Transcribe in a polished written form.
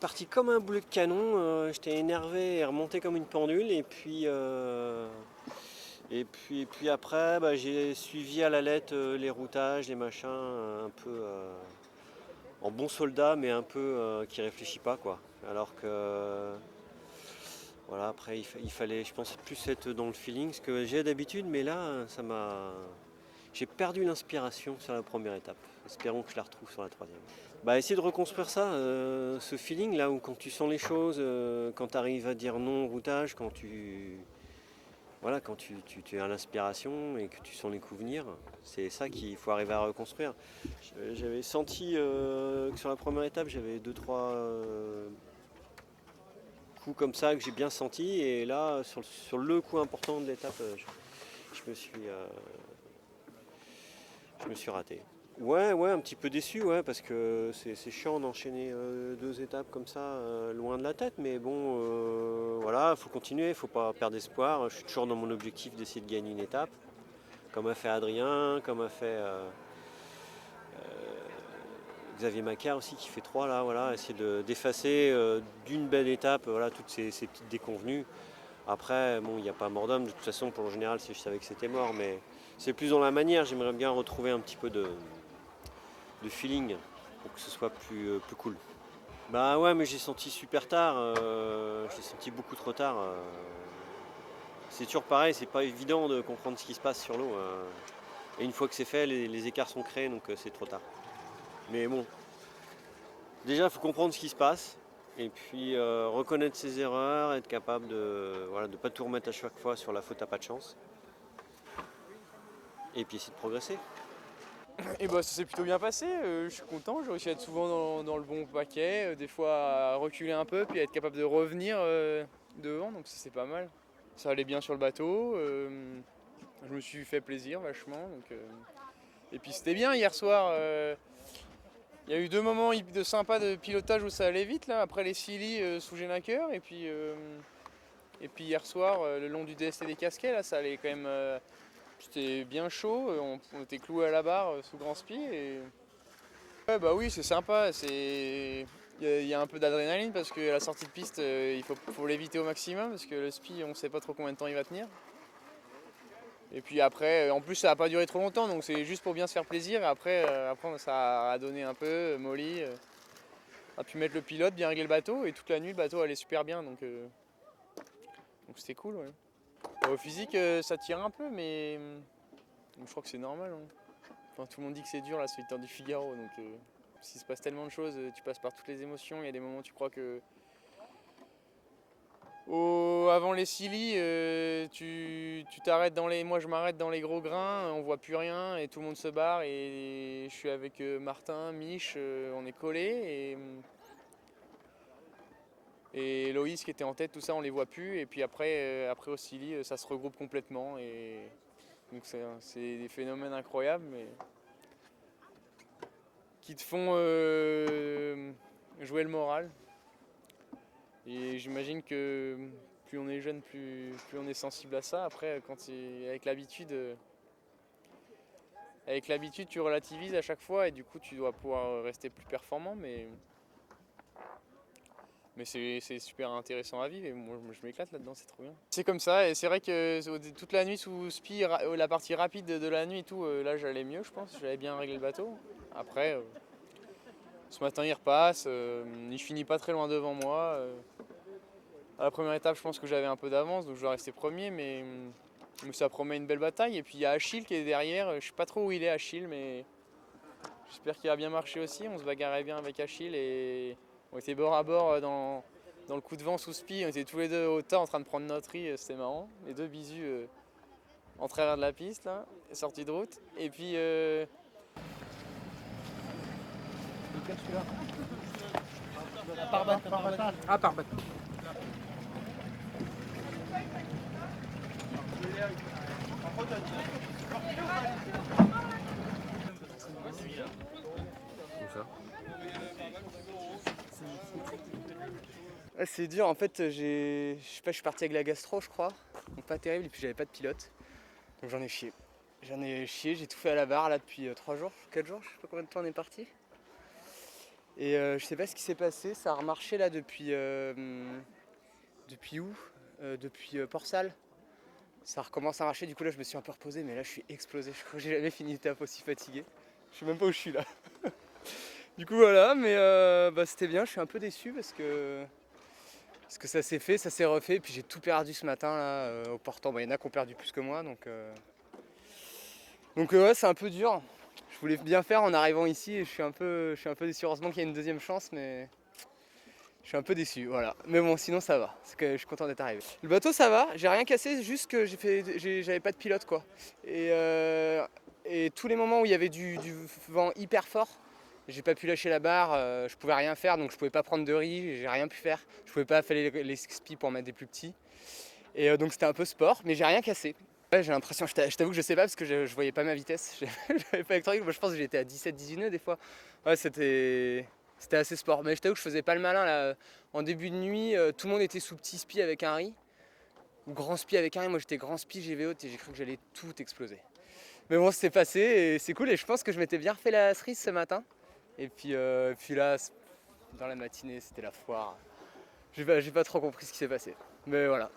parti comme un boulet de canon, j'étais énervé et remonté comme une pendule et puis après bah, j'ai suivi à la lettre les routages, les machins, un peu en bon soldat mais un peu qui réfléchit pas quoi. Alors que voilà après il fallait je pense plus être dans le feeling, ce que j'ai d'habitude mais là j'ai perdu l'inspiration sur la première étape. Espérons que je la retrouve sur la troisième. Bah, essayer de reconstruire ça, ce feeling là où quand tu sens les choses, quand tu arrives à dire non au routage, quand tu as l'inspiration et que tu sens les coups venir, c'est ça qu'il faut arriver à reconstruire. J'avais senti que sur la première étape j'avais deux trois coups comme ça que j'ai bien senti et là sur le coup important de l'étape je me suis je me suis raté. Ouais, ouais, un petit peu déçu, ouais, parce que c'est chiant d'enchaîner deux étapes comme ça, loin de la tête, mais bon, voilà, il faut continuer, il faut pas perdre espoir. Je suis toujours dans mon objectif d'essayer de gagner une étape, comme a fait Adrien, comme a fait Xavier Macquart aussi, qui fait trois là, voilà, essayer d'effacer d'une belle étape, voilà, toutes ces petites déconvenues. Après, bon, il n'y a pas mort d'homme, de toute façon, pour le général, si je savais que c'était mort, mais c'est plus dans la manière, j'aimerais bien retrouver un petit peu de feeling pour que ce soit plus cool. Bah ouais, mais j'ai senti super tard, j'ai senti beaucoup trop tard. C'est toujours pareil, c'est pas évident de comprendre ce qui se passe sur l'eau. Et une fois que c'est fait, les écarts sont créés, donc c'est trop tard. Mais bon, déjà, il faut comprendre ce qui se passe. Et puis reconnaître ses erreurs, être capable de voilà, de pas tout remettre à chaque fois sur la faute à pas de chance. Et puis essayer de progresser. Et bah ça s'est plutôt bien passé, je suis content, j'ai réussi à être souvent dans le bon paquet, des fois à reculer un peu puis à être capable de revenir devant, donc ça c'est pas mal. Ça allait bien sur le bateau, je me suis fait plaisir vachement. Et puis c'était bien hier soir, il y a eu deux moments de sympa de pilotage où ça allait vite là, après les Silly sous Genaker et puis hier soir le long du DST des Casquets là ça allait quand même, c'était bien chaud, on était cloué à la barre sous Grand Spi et ouais, bah oui, c'est sympa. Il y a un peu d'adrénaline parce que la sortie de piste, il faut l'éviter au maximum parce que le spi, on sait pas trop combien de temps il va tenir. Et puis après, en plus, ça a pas duré trop longtemps, donc c'est juste pour bien se faire plaisir. Et après ça a donné un peu. Molly a pu mettre le pilote, bien régler le bateau, et toute la nuit, le bateau allait super bien, donc c'était cool. Ouais. Au physique, ça tire un peu, mais je crois que c'est normal. Hein. Enfin, tout le monde dit que c'est dur la solitaire du Figaro, donc s'il se passe tellement de choses, tu passes par toutes les émotions. Il y a des moments où tu crois que. Avant les Silly, tu t'arrêtes dans les. Moi je m'arrête dans les gros grains, on voit plus rien et tout le monde se barre. Et je suis avec Martin, Mich, on est collés. Et Loïs qui était en tête, tout ça on les voit plus. Et puis après au Silly, ça se regroupe complètement. Et donc c'est des phénomènes incroyables, mais qui te font jouer le moral. Et j'imagine que plus on est jeune, plus on est sensible à ça. Après, avec l'habitude, tu relativises à chaque fois et du coup, tu dois pouvoir rester plus performant. Mais c'est super intéressant à vivre et moi, je m'éclate là-dedans, c'est trop bien. C'est comme ça et c'est vrai que toute la nuit sous Spi, la partie rapide de la nuit et tout, là j'allais mieux, je pense. J'avais bien réglé le bateau. Après, ce matin, il repasse. Il finit pas très loin devant moi. À la première étape, je pense que j'avais un peu d'avance, donc je dois rester premier, mais ça promet une belle bataille. Et puis il y a Achille qui est derrière. Je sais pas trop où il est, Achille, mais j'espère qu'il va bien marcher aussi. On se bagarrait bien avec Achille et on était bord à bord dans le coup de vent sous Spi. On était tous les deux au tas en train de prendre notre riz, c'était marrant. Les deux bisous en travers de la piste, là, sortie de route. Et puis. Ah, par bateau. Ouais, c'est dur, en fait, je sais pas, je suis parti avec la gastro, je crois. Donc pas terrible, et puis j'avais pas de pilote. Donc j'en ai chié. J'ai tout fait à la barre là depuis 3 jours, 4 jours, je sais pas combien de temps on est parti. Et je sais pas ce qui s'est passé, ça a remarché là depuis où? Depuis Port-Salle. Ça recommence à marcher, du coup là je me suis un peu reposé, mais là je suis explosé. Je crois que j'ai jamais fini le taf aussi fatigué. Je sais même pas où je suis là. Du coup voilà, mais c'était bien, je suis un peu déçu parce que ça s'est fait, ça s'est refait, et puis j'ai tout perdu ce matin là au portant. Bon, il y en a qui ont perdu plus que moi, donc ouais, c'est un peu dur. Je voulais bien faire en arrivant ici et je suis un peu déçu. Heureusement qu'il y a une deuxième chance, mais je suis un peu déçu, voilà. Mais bon, sinon ça va, c'est que je suis content d'être arrivé. Le bateau ça va, j'ai rien cassé, juste que j'avais pas de pilote quoi. Et tous les moments où il y avait du vent hyper fort, j'ai pas pu lâcher la barre, je pouvais rien faire, donc je pouvais pas prendre de riz, j'ai rien pu faire. Je pouvais pas faire les skis pour mettre des plus petits. Et donc c'était un peu sport, mais j'ai rien cassé. Ouais, j'ai l'impression, je t'avoue que je sais pas parce que je voyais pas ma vitesse, j'avais pas électronique, moi je pense que j'étais à 17-18 nœuds des fois. Ouais, c'était assez sport, mais je t'avoue que je faisais pas le malin là. En début de nuit, tout le monde était sous petit spi avec un riz, ou grand spi avec un riz, moi j'étais grand spi GVO et j'ai cru que j'allais tout exploser. Mais bon, c'est passé et c'est cool et je pense que je m'étais bien refait la cerise ce matin. Et puis là, dans la matinée, c'était la foire. J'ai pas trop compris ce qui s'est passé. Mais voilà.